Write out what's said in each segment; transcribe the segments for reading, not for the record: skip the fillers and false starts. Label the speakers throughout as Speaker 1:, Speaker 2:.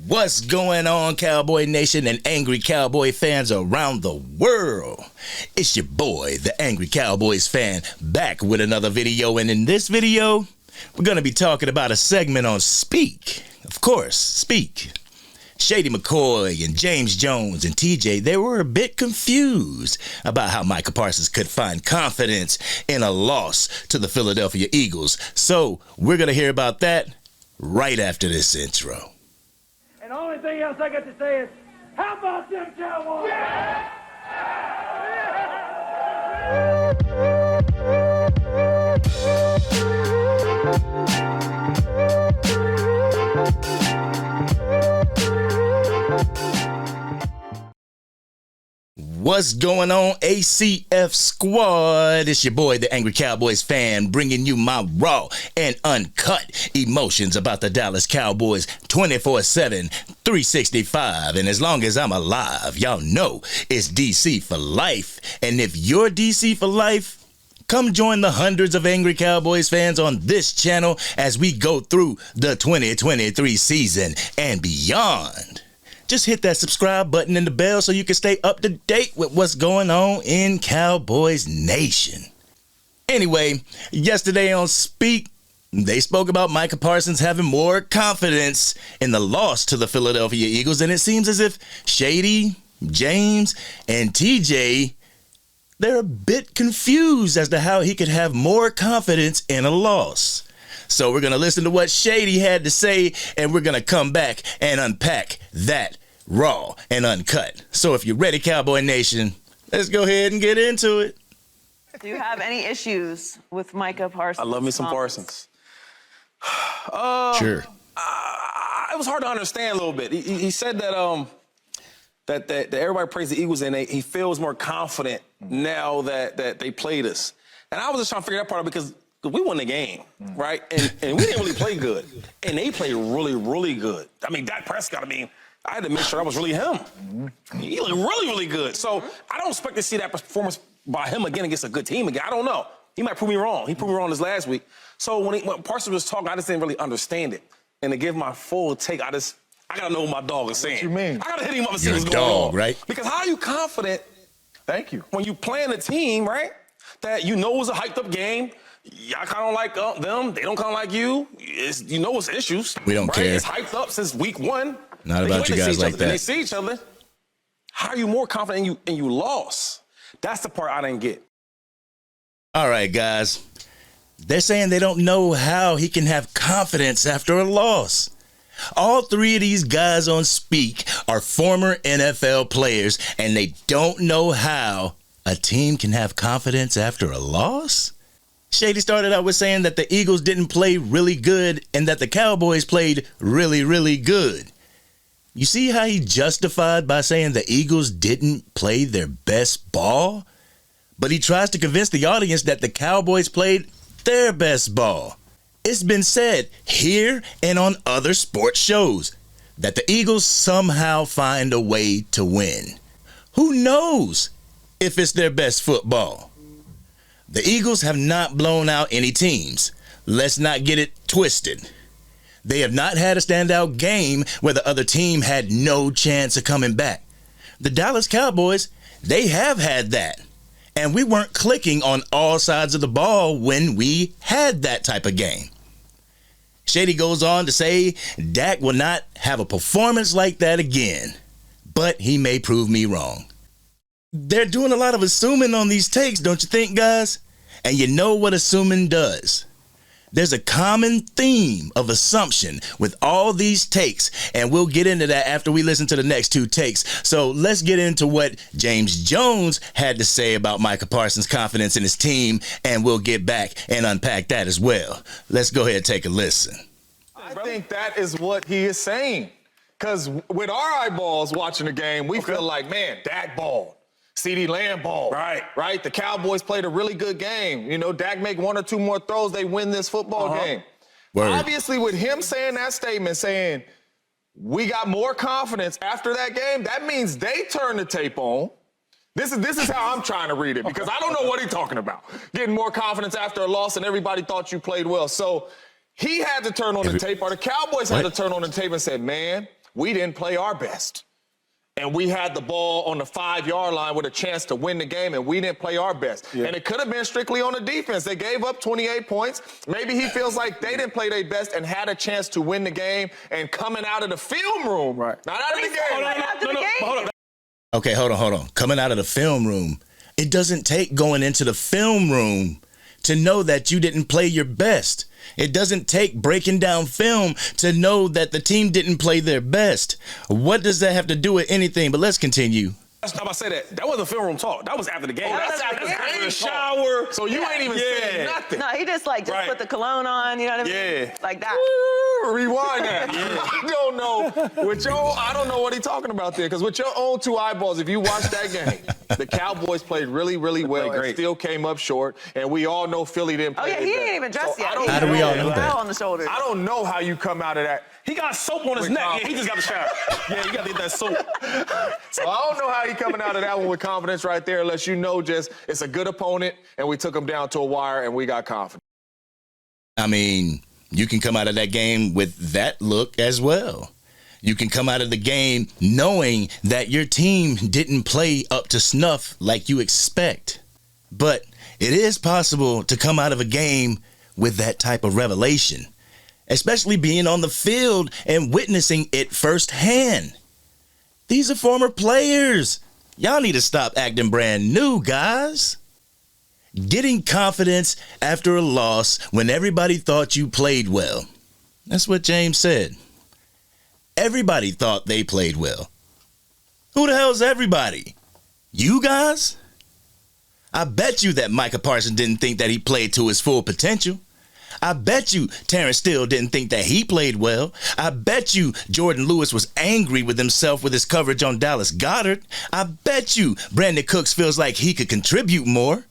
Speaker 1: What's going on, Cowboy Nation and Angry Cowboy fans around the world? It's your boy, the Angry Cowboys Fan, back with another video. And in this video, we're going to be talking about a segment on Speak. Of course, Speak. Shady McCoy and James Jones and TJ, they were a bit confused about how Micah Parsons could find confidence in a loss to the Philadelphia Eagles. So we're going to hear about that right after this intro.
Speaker 2: And the only thing else I got to say is, how about them Cowboys? Yeah!
Speaker 1: What's going on, ACF squad? It's your boy, the Angry Cowboys Fan, bringing you my raw and uncut emotions about the Dallas Cowboys 24/7, 365. And as long as I'm alive, y'all know it's DC for life. And if you're DC for life, come join the hundreds of Angry Cowboys fans on this channel as we go through the 2023 season and beyond. Just hit that subscribe button and the bell so you can stay up to date with what's going on in Cowboys Nation. Anyway, yesterday on Speak, they spoke about Micah Parsons having more confidence in the loss to the Philadelphia Eagles, and it seems as if Shady, James, and TJ, they're a bit confused as to how he could have more confidence in a loss. So we're going to listen to what Shady had to say, and we're going to come back and unpack that raw and uncut. So if you're ready, Cowboy Nation, let's go ahead and get into it.
Speaker 3: Do you have any issues with Micah Parsons?
Speaker 4: I love me some Parsons.
Speaker 1: Sure.
Speaker 4: It was hard to understand a little bit. He said that that everybody praised the Eagles and he feels more confident now that they played us. And I was just trying to figure that part out because we won the game, right? And we didn't really play good. And they played really, really good. I mean, Dak Prescott, I had to make sure that was really him. He looked really, really good. So I don't expect to see that performance by him again against a good team again. I don't know. He might prove me wrong. He proved me wrong this last week. So when Parson was talking, I just didn't really understand it. And to give my full take, I gotta know what my dog is saying.
Speaker 5: What you mean?
Speaker 4: I gotta hit him up and see
Speaker 1: You're
Speaker 4: what's
Speaker 1: a
Speaker 4: going
Speaker 1: dog,
Speaker 4: on.
Speaker 1: right?
Speaker 4: Because how are you confident?
Speaker 5: Thank you.
Speaker 4: When you playing a team, right, that you know is a hyped up game, y'all kind of like them, they don't kind of like you. You know it's issues.
Speaker 1: We don't
Speaker 4: right?
Speaker 1: care.
Speaker 4: It's hyped up since week one.
Speaker 1: Not about you guys like that.
Speaker 4: They see each other. How are you more confident and you lost? That's the part I didn't get.
Speaker 1: All right, guys. They're saying they don't know how he can have confidence after a loss. All three of these guys on Speak are former NFL players, and they don't know how a team can have confidence after a loss? Shady started out with saying that the Eagles didn't play really good and that the Cowboys played really, really good. You see how he justified by saying the Eagles didn't play their best ball? But he tries to convince the audience that the Cowboys played their best ball. It's been said here and on other sports shows that the Eagles somehow find a way to win. Who knows if it's their best football? The Eagles have not blown out any teams. Let's not get it twisted. They have not had a standout game where the other team had no chance of coming back. The Dallas Cowboys, they have had that. And we weren't clicking on all sides of the ball when we had that type of game. Shady goes on to say Dak will not have a performance like that again, but he may prove me wrong. They're doing a lot of assuming on these takes, don't you think, guys? And you know what assuming does. There's a common theme of assumption with all these takes, and we'll get into that after we listen to the next two takes. So let's get into what James Jones had to say about Micah Parsons' confidence in his team, and we'll get back and unpack that as well. Let's go ahead and take a listen.
Speaker 5: I think that is what he is saying. Because with our eyeballs watching the game, we feel like, man, Dak ball. CeeDee Lamb ball. Right? The Cowboys played a really good game. You know, Dak make one or two more throws, they win this football game.
Speaker 1: Word.
Speaker 5: Obviously, with him saying that statement, saying we got more confidence after that game, that means they turn the tape on. This is how I'm trying to read it, because I don't know what he's talking about. Getting more confidence after a loss and everybody thought you played well. So he had to turn on the tape, or the Cowboys had to turn on the tape and said, man, we didn't play our best. And we had the ball on the 5-yard line with a chance to win the game, and we didn't play our best. Yeah. And it could have been strictly on the defense. They gave up 28 points. Maybe he feels like they didn't play their best and had a chance to win the game and coming out of the film room. Right. Not out of the game.
Speaker 4: Hold on.
Speaker 1: Okay, hold on. Coming out of the film room. It doesn't take going into the film room to know that you didn't play your best. It doesn't take breaking down film to know that the team didn't play their best. What does that have to do with anything? But let's continue.
Speaker 4: I'm about to say that wasn't film room talk. That was after the game.
Speaker 3: That's
Speaker 4: after the shower.
Speaker 5: So you ain't even saying nothing.
Speaker 3: No, he just put the cologne on, you know what I mean?
Speaker 4: Yeah.
Speaker 3: Like that.
Speaker 5: Rewind that. I don't know. I don't know what he's talking about there. Because with your own 2 eyeballs, if you watch that game, the Cowboys played really, really well and still came up short. And we all know Philly didn't play.
Speaker 3: Oh, yeah, he ain't even dressed yet.
Speaker 1: How do we all know that?
Speaker 3: On the shoulders.
Speaker 5: I don't know how you come out of that.
Speaker 4: He got soap on his neck. Yeah, he just got the shower. Yeah, you got to get that soap.
Speaker 5: So I don't know how he coming out of that one with confidence right there, unless you know just it's a good opponent and we took him down to a wire and we got confidence.
Speaker 1: I mean, you can come out of that game with that look as well. You can come out of the game knowing that your team didn't play up to snuff like you expect. But it is possible to come out of a game with that type of revelation, especially being on the field and witnessing it firsthand. These are former players. Y'all need to stop acting brand new, guys. Getting confidence after a loss when everybody thought you played well. That's what James said. Everybody thought they played well. Who the hell's everybody? You guys? I bet you that Micah Parson didn't think that he played to his full potential. I bet you Terrence Steele didn't think that he played well. I bet you Jordan Lewis was angry with himself with his coverage on Dallas Goedert. I bet you Brandon Cooks feels like he could contribute more.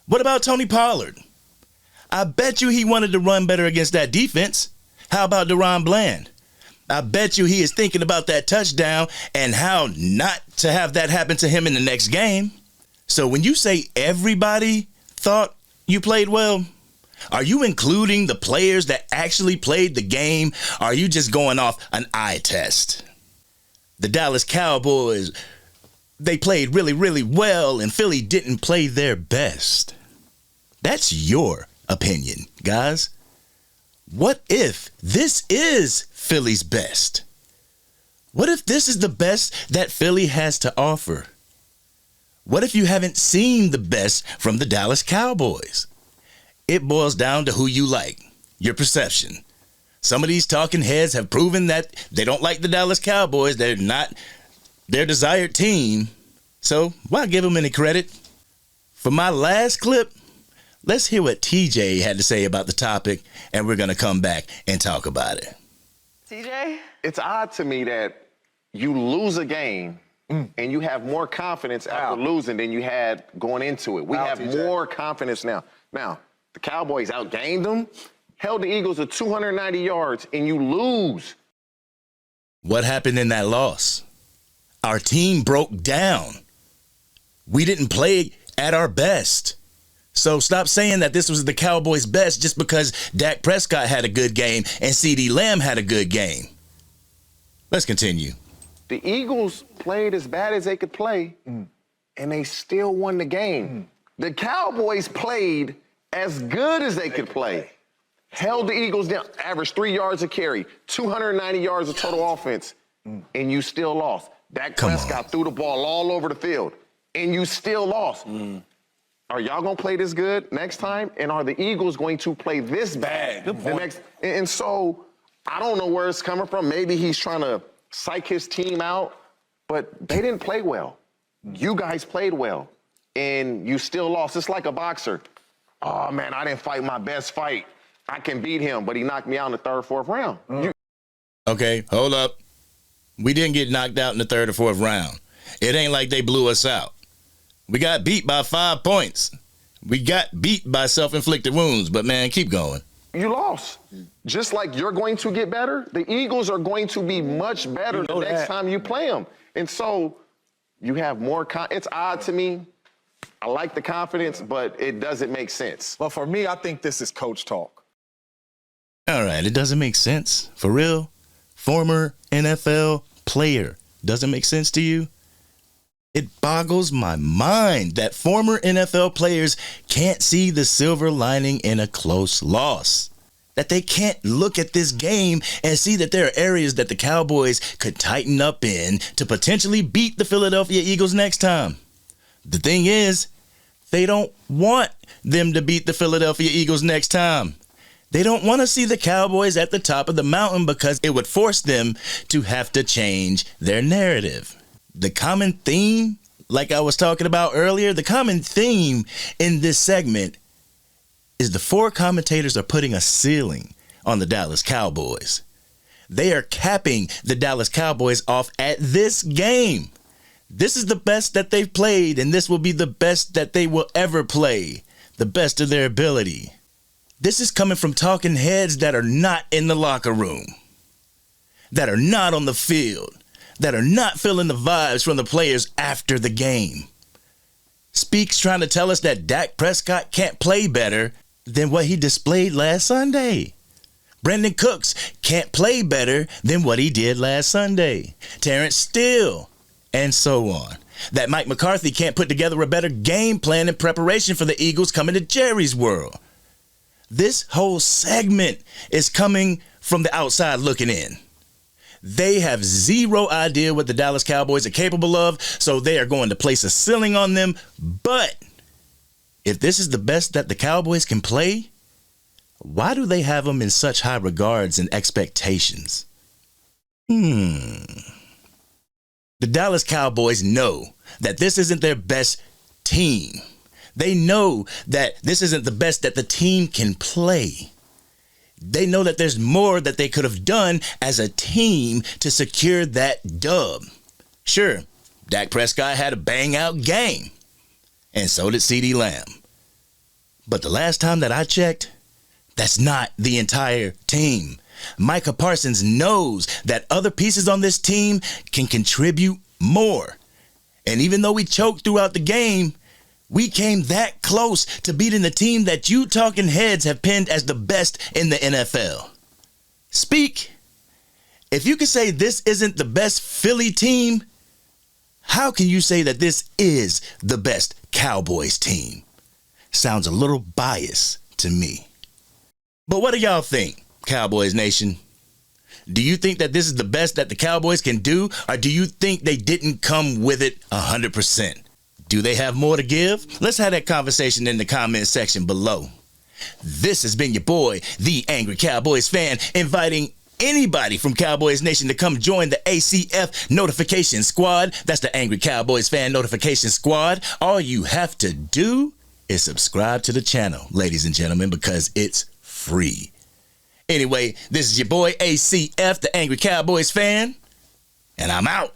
Speaker 1: What about Tony Pollard? I bet you he wanted to run better against that defense. How about Deron Bland? I bet you he is thinking about that touchdown and how not to have that happen to him in the next game. So when you say everybody thought you played well, are you including the players that actually played the game? Or are you just going off an eye test? The Dallas Cowboys, they played really, really well, and Philly didn't play their best. That's your opinion, guys. What if this is Philly's best? What if this is the best that Philly has to offer? What if you haven't seen the best from the Dallas Cowboys? It boils down to who you like, your perception. Some of these talking heads have proven that they don't like the Dallas Cowboys. They're not their desired team. So why give them any credit? For my last clip, let's hear what TJ had to say about the topic, and we're going to come back and talk about it.
Speaker 3: TJ?
Speaker 6: It's odd to me that you lose a game and you have more confidence after losing than you had going into it. We have more confidence now. Now, the Cowboys outgained them, held the Eagles to 290 yards, and you lose.
Speaker 1: What happened in that loss? Our team broke down. We didn't play at our best. So stop saying that this was the Cowboys' best just because Dak Prescott had a good game and CeeDee Lamb had a good game. Let's continue.
Speaker 6: The Eagles played as bad as they could play, and they still won the game. The Cowboys played as good as they could play. Held the Eagles down, averaged 3 yards a carry, 290 yards of total offense, and you still lost. Dak Prescott threw the ball all over the field, and you still lost. Are y'all going to play this good next time? And are the Eagles going to play this bad?
Speaker 4: Good point.
Speaker 6: And so I don't know where it's coming from. Maybe he's trying to psych his team out, but they didn't play well. You guys played well, and you still lost. It's like a boxer. Oh, man, I didn't fight my best fight. I can beat him, but he knocked me out in the third, fourth round.
Speaker 1: Okay, hold up. We didn't get knocked out in the third or fourth round. It ain't like they blew us out. We got beat by 5 points. We got beat by self-inflicted wounds, but, man, keep going.
Speaker 6: You lost. Just like you're going to get better, the Eagles are going to be much better the next time you play them. And so you have more it's odd to me. I like the confidence, but it doesn't make sense.
Speaker 5: But for me, I think this is coach talk.
Speaker 1: All right, it doesn't make sense. For real, former NFL player doesn't make sense to you? It boggles my mind that former NFL players can't see the silver lining in a close loss. That they can't look at this game and see that there are areas that the Cowboys could tighten up in to potentially beat the Philadelphia Eagles next time. The thing is, they don't want them to beat the Philadelphia Eagles next time. They don't want to see the Cowboys at the top of the mountain because it would force them to have to change their narrative. The common theme, like I was talking about earlier, the common theme in this segment is the four commentators are putting a ceiling on the Dallas Cowboys. They are capping the Dallas Cowboys off at this game. This is the best that they've played, and this will be the best that they will ever play, the best of their ability. This is coming from talking heads that are not in the locker room, that are not on the field, that are not feeling the vibes from the players after the game. Speaks trying to tell us that Dak Prescott can't play better than what he displayed last Sunday. Brandon Cooks can't play better than what he did last Sunday. Terrence Steele, and so on. That Mike McCarthy can't put together a better game plan in preparation for the Eagles coming to Jerry's world. This whole segment is coming from the outside looking in. They have zero idea what the Dallas Cowboys are capable of, so they are going to place a ceiling on them. But if this is the best that the Cowboys can play, why do they have them in such high regards and expectations? The Dallas Cowboys know that this isn't their best team. They know that this isn't the best that the team can play. They know that there's more that they could have done as a team to secure that dub. Sure, Dak Prescott had a bang-out game, and so did CeeDee Lamb. But the last time that I checked, that's not the entire team. Micah Parsons knows that other pieces on this team can contribute more. And even though we choked throughout the game, we came that close to beating the team that you talking heads have pinned as the best in the NFL. Speak. If you can say this isn't the best Philly team, how can you say that this is the best Cowboys team? Sounds a little biased to me. But what do y'all think, Cowboys Nation? Do you think that this is the best that the Cowboys can do, or do you think they didn't come with it 100%? Do they have more to give? Let's have that conversation in the comment section below. This has been your boy, the Angry Cowboys Fan, inviting anybody from Cowboys Nation to come join the ACF notification squad. That's the Angry Cowboys Fan notification squad. All you have to do is subscribe to the channel, ladies and gentlemen, because it's free. Anyway, this is your boy ACF, the Angry Cowboys Fan, and I'm out.